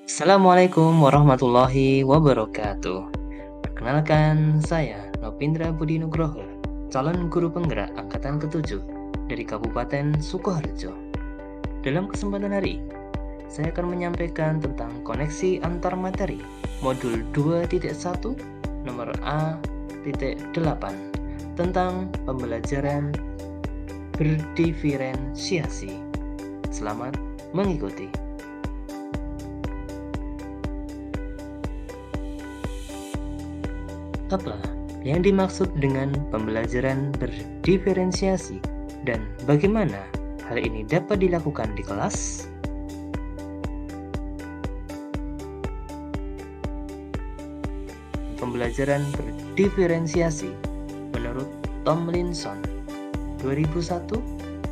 Assalamualaikum warahmatullahi wabarakatuh. Perkenalkan, saya Nopindra Budi Nugroho, calon guru penggerak angkatan ke-7 dari Kabupaten Sukoharjo. Dalam kesempatan hari ini, saya akan menyampaikan tentang koneksi antar materi modul 2.1 nomor A.8 tentang pembelajaran berdiferensiasi. Selamat mengikuti. Apa yang dimaksud dengan pembelajaran berdiferensiasi dan bagaimana hal ini dapat dilakukan di kelas? Pembelajaran berdiferensiasi menurut Tomlinson 2001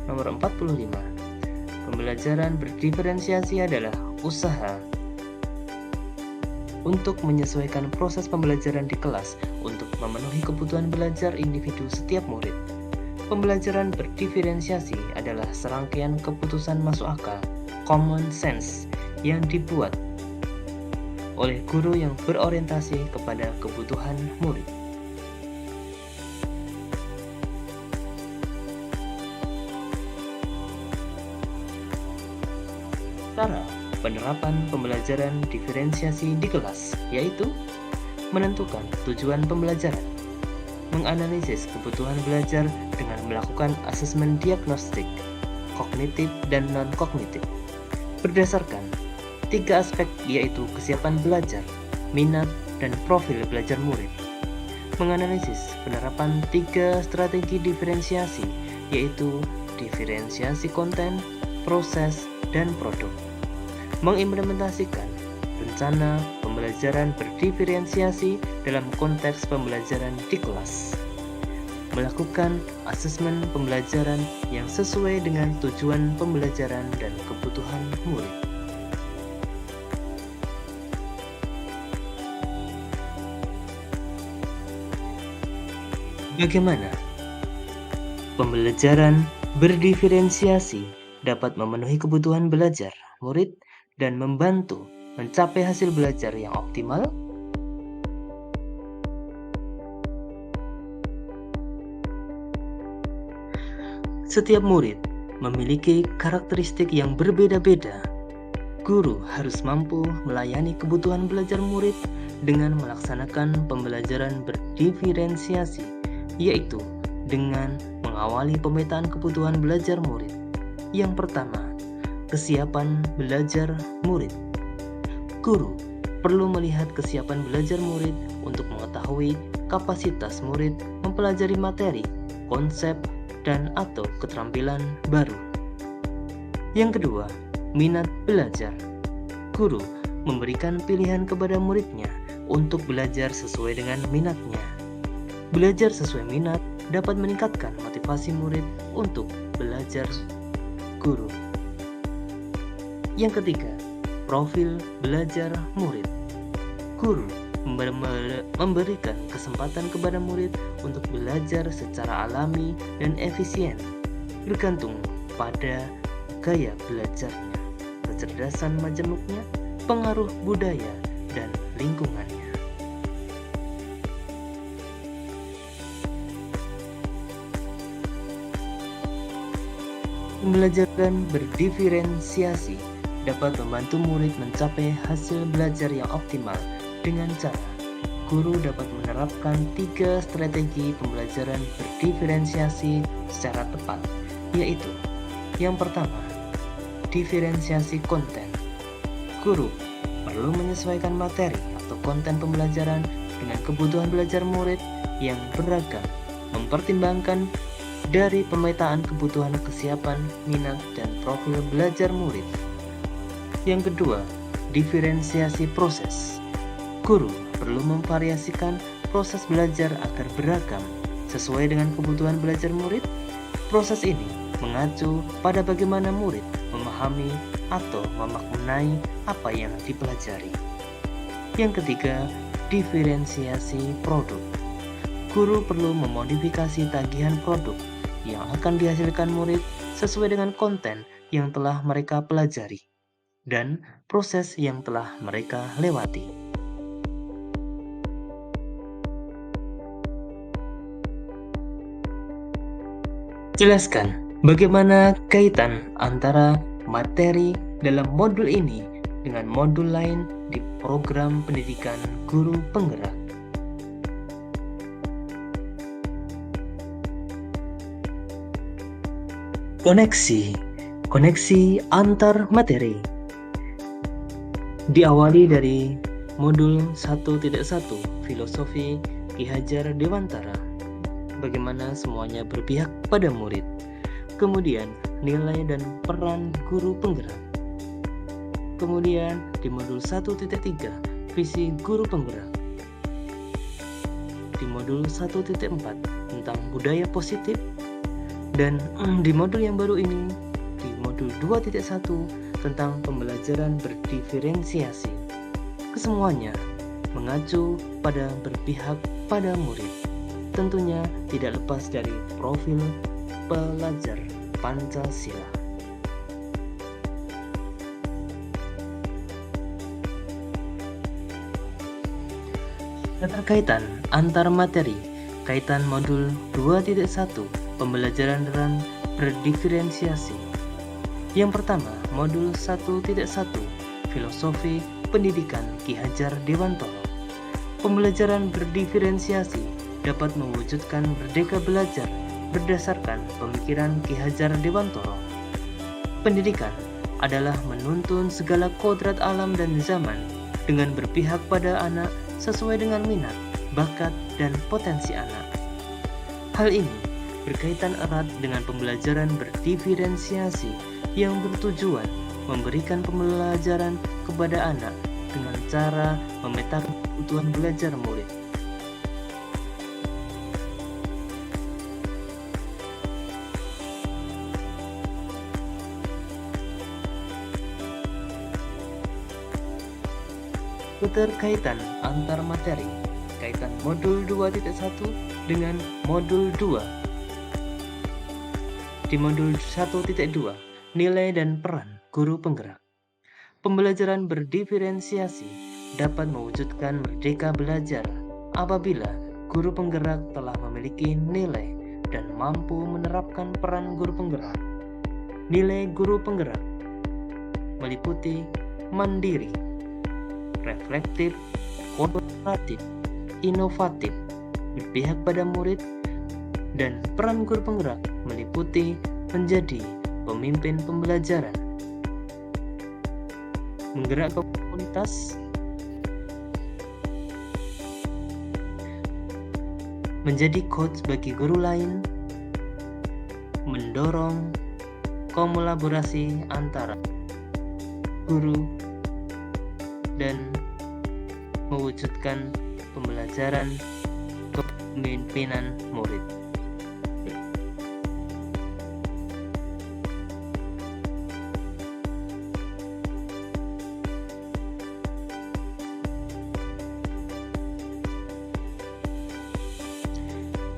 nomor 45. Pembelajaran berdiferensiasi adalah usaha untuk menyesuaikan proses pembelajaran di kelas untuk memenuhi kebutuhan belajar individu setiap murid. Pembelajaran berdiferensiasi adalah serangkaian keputusan masuk akal, common sense, yang dibuat oleh guru yang berorientasi kepada kebutuhan murid. Cara penerapan pembelajaran diferensiasi di kelas yaitu menentukan tujuan pembelajaran, menganalisis kebutuhan belajar dengan melakukan asesmen diagnostik, kognitif dan non-kognitif, berdasarkan 3 aspek yaitu kesiapan belajar, minat, dan profil belajar murid. Menganalisis penerapan 3 strategi diferensiasi yaitu diferensiasi konten, proses, dan produk. Mengimplementasikan rencana pembelajaran berdiferensiasi dalam konteks pembelajaran di kelas. Melakukan asesmen pembelajaran yang sesuai dengan tujuan pembelajaran dan kebutuhan murid. Bagaimana pembelajaran berdiferensiasi dapat memenuhi kebutuhan belajar murid dan membantu mencapai hasil belajar yang optimal? Setiap murid memiliki karakteristik yang berbeda-beda. Guru harus mampu melayani kebutuhan belajar murid dengan melaksanakan pembelajaran berdiferensiasi, yaitu dengan mengawali pemetaan kebutuhan belajar murid. Yang pertama, kesiapan belajar murid. Guru perlu melihat kesiapan belajar murid untuk mengetahui kapasitas murid mempelajari materi, konsep, dan atau keterampilan baru. Yang kedua, minat belajar. Guru memberikan pilihan kepada muridnya untuk belajar sesuai dengan minatnya. Belajar sesuai minat dapat meningkatkan motivasi murid untuk belajar guru. Yang ketiga, profil belajar murid. Guru memberikan kesempatan kepada murid untuk belajar secara alami dan efisien, bergantung pada gaya belajarnya, kecerdasan majemuknya, pengaruh budaya, dan lingkungannya. Pembelajaran berdiferensiasi dapat membantu murid mencapai hasil belajar yang optimal dengan cara guru dapat menerapkan 3 strategi pembelajaran berdiferensiasi secara tepat, yaitu yang pertama, diferensiasi konten. Guru perlu menyesuaikan materi atau konten pembelajaran dengan kebutuhan belajar murid yang beragam, mempertimbangkan dari pemetaan kebutuhan kesiapan, minat, dan profil belajar murid. Yang kedua, diferensiasi proses. Guru perlu memvariasikan proses belajar agar beragam sesuai dengan kebutuhan belajar murid. Proses ini mengacu pada bagaimana murid memahami atau memaknai apa yang dipelajari. Yang ketiga, diferensiasi produk. Guru perlu memodifikasi tagihan produk yang akan dihasilkan murid sesuai dengan konten yang telah mereka pelajari. dan proses yang telah mereka lewati. Jelaskan bagaimana kaitan antara materi dalam modul ini dengan modul lain di program pendidikan guru penggerak. Koneksi antar materi diawali dari modul 1.1 Filosofi Ki Hajar Dewantara, bagaimana semuanya berpihak pada murid. Kemudian nilai dan peran guru penggerak. Kemudian di modul 1.3 visi guru penggerak. Di modul 1.4 tentang budaya positif. Dan di modul yang baru ini, di modul 2.1 tentang pembelajaran berdiferensiasi. Kesemuanya mengacu pada berpihak pada murid. Tentunya tidak lepas dari profil pelajar Pancasila. Keterkaitan antar materi, kaitan modul 2.1 pembelajaran dan berdiferensiasi. Yang pertama, modul 1.1 Filosofi Pendidikan Ki Hajar Dewantara. Pembelajaran berdiferensiasi dapat mewujudkan merdeka belajar berdasarkan pemikiran Ki Hajar Dewantara. Pendidikan adalah menuntun segala kodrat alam dan zaman dengan berpihak pada anak sesuai dengan minat, bakat, dan potensi anak. Hal ini berkaitan erat dengan pembelajaran berdiferensiasi yang bertujuan memberikan pembelajaran kepada anak dengan cara memetakan kebutuhan belajar murid. Keterkaitan antar materi, kaitan modul 2.1 dengan modul 2. Di modul 1.2, nilai dan peran guru penggerak. Pembelajaran berdiferensiasi dapat mewujudkan merdeka belajar apabila guru penggerak telah memiliki nilai dan mampu menerapkan peran guru penggerak. Nilai guru penggerak meliputi mandiri, reflektif, kooperatif, inovatif, berpihak pada murid, dan peran guru penggerak meliputi menjadi pemimpin pembelajaran, menggerakkan komunitas, menjadi coach bagi guru lain, mendorong kolaborasi antara guru, dan mewujudkan pembelajaran kepemimpinan murid.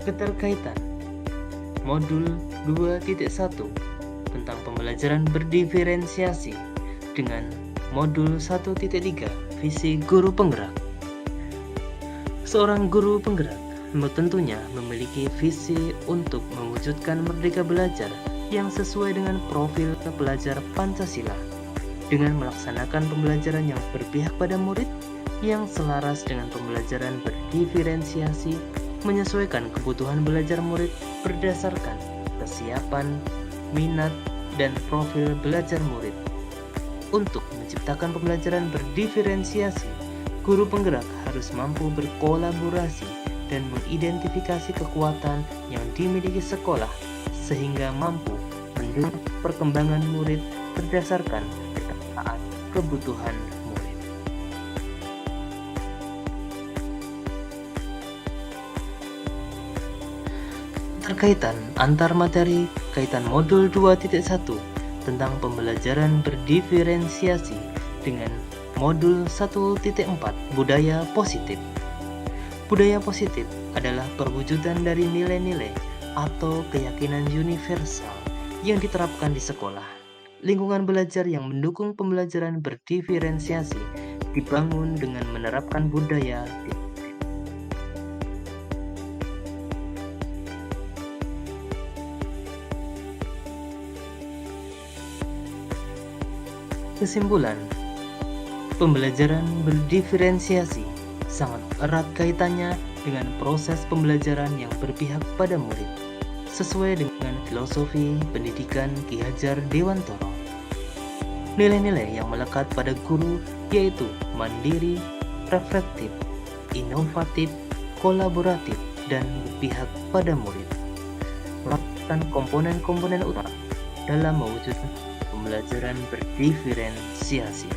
Keterkaitan modul 2.1 tentang pembelajaran berdiferensiasi dengan modul 1.3 visi guru penggerak. Seorang guru penggerak tentunya memiliki visi untuk mewujudkan merdeka belajar yang sesuai dengan profil pelajar Pancasila dengan melaksanakan pembelajaran yang berpihak pada murid yang selaras dengan pembelajaran berdiferensiasi, menyesuaikan kebutuhan belajar murid berdasarkan kesiapan, minat, dan profil belajar murid. Untuk menciptakan pembelajaran berdiferensiasi, guru penggerak harus mampu berkolaborasi dan mengidentifikasi kekuatan yang dimiliki sekolah sehingga mampu mendukung perkembangan murid berdasarkan kebutuhan murid. Keterkaitan antar materi, kaitan modul 2.1 tentang pembelajaran berdiferensiasi dengan modul 1.4 budaya positif. Budaya positif adalah perwujudan dari nilai-nilai atau keyakinan universal yang diterapkan di sekolah Lingkungan belajar yang mendukung pembelajaran berdiferensiasi dibangun dengan menerapkan budaya. Kesimpulan, pembelajaran berdiferensiasi sangat erat kaitannya dengan proses pembelajaran yang berpihak pada murid, sesuai dengan filosofi pendidikan Ki Hajar Dewantara. Nilai-nilai yang melekat pada guru yaitu mandiri, reflektif, inovatif, kolaboratif, dan berpihak pada murid, merupakan komponen-komponen utama dalam mewujudkan pembelajaran berdiferensiasi.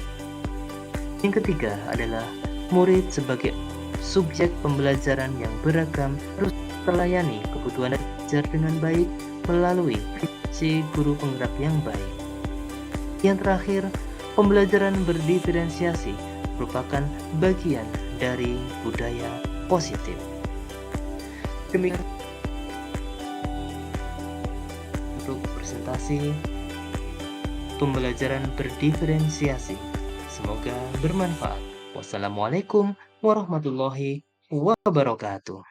Yang ketiga adalah murid sebagai subjek pembelajaran yang beragam harus terlayani kebutuhan belajar dengan baik melalui visi guru penggerak yang baik. Yang terakhir, pembelajaran berdiferensiasi merupakan bagian dari budaya positif. Demikian untuk presentasi pembelajaran berdiferensiasi. Semoga bermanfaat. Wassalamualaikum warahmatullahi wabarakatuh.